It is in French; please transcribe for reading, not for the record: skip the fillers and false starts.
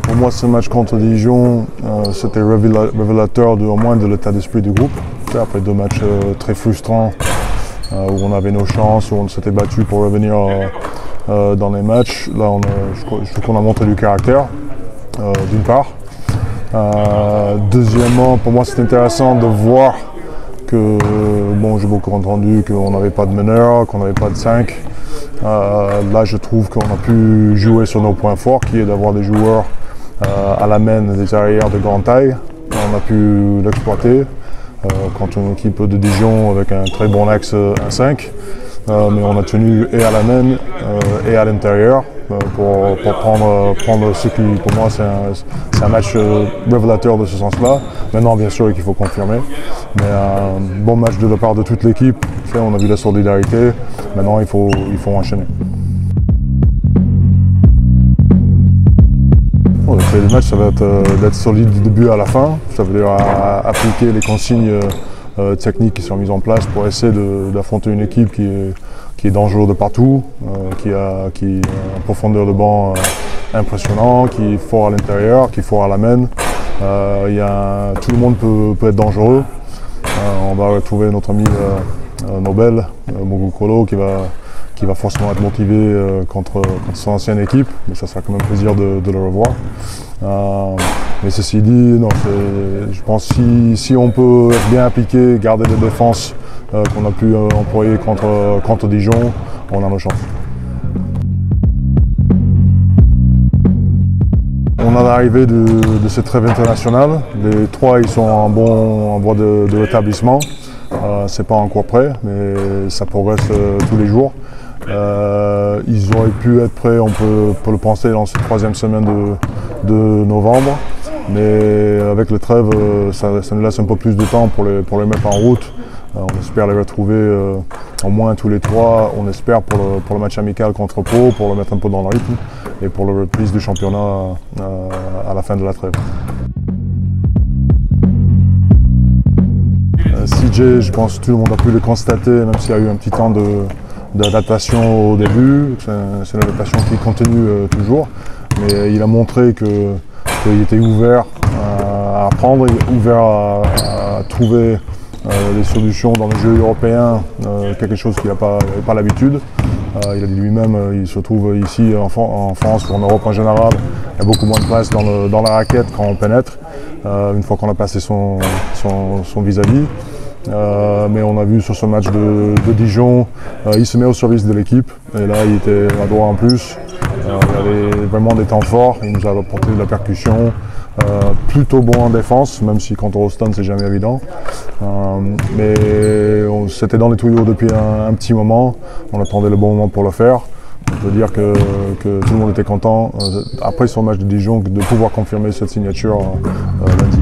pour moi, ce match contre Dijon, c'était révélateur au moins de l'état d'esprit du groupe. Après 2 matchs très frustrants, où on avait nos chances, où on s'était battu pour revenir dans les matchs, là, je trouve qu'on a montré du caractère, d'une part. Deuxièmement, pour moi, c'est intéressant de voir que, bon, j'ai beaucoup entendu qu'on n'avait pas de meneur, qu'on n'avait pas de 5. Là, je trouve qu'on a pu jouer sur nos points forts, qui est d'avoir des joueurs à la main, des arrières de grande taille. On a pu l'exploiter contre une équipe de Dijon avec un très bon axe 1-5. Mais on a tenu et à la main et à l'intérieur pour prendre ce qui, pour moi, c'est un match révélateur de ce sens-là. Maintenant, bien sûr, qu'il faut confirmer. Mais un bon match de la part de toute l'équipe. On a vu la solidarité. Maintenant, il faut enchaîner. Bon, le clé du match, ça va être d'être solide du début à la fin. Ça veut dire appliquer les consignes techniques qui sont mises en place pour essayer d'affronter une équipe qui est dangereuse de partout, qui a une profondeur de banc impressionnant, qui est fort à l'intérieur, qui est fort à la main. Tout le monde peut être dangereux. On va retrouver notre ami Nobel, Mogukolo, qui va forcément être motivé contre son ancienne équipe, mais ça sera quand même plaisir de le revoir. Mais ceci dit, non, je pense que si on peut être bien appliqué, garder des défenses qu'on a pu employer contre Dijon, on a nos chances. On a l'arrivée de cette trêve internationale. Les 3 ils sont en voie de rétablissement. C'est pas encore prêt, mais ça progresse tous les jours. Ils auraient pu être prêts, on peut le penser, dans cette 3e semaine de novembre. Mais avec le trêve, ça nous laisse un peu plus de temps pour les mettre en route. On espère les retrouver au moins tous les 3. On espère pour le match amical contre Pau, pour le mettre un peu dans le rythme et pour la reprise du championnat à la fin de la trêve. CJ, je pense que tout le monde a pu le constater, même s'il y a eu un petit temps d'adaptation au début. C'est une adaptation qui continue toujours, mais il a montré qu'il était ouvert à apprendre, ouvert à trouver des solutions dans le jeu européen, quelque chose qu'il n'avait pas l'habitude. Il a dit lui-même, il se trouve ici en France ou en Europe en général, il y a beaucoup moins de place dans la raquette quand on pénètre, une fois qu'on a passé son vis-à-vis. Mais on a vu sur ce match de Dijon, il se met au service de l'équipe et là il était à droit en plus. Il avait vraiment des temps forts, il nous a apporté de la percussion, plutôt bon en défense, même si contre Houston c'est jamais évident. Mais c'était dans les tuyaux depuis un petit moment, on attendait le bon moment pour le faire. On peut dire que tout le monde était content, après son match de Dijon, de pouvoir confirmer cette signature lundi.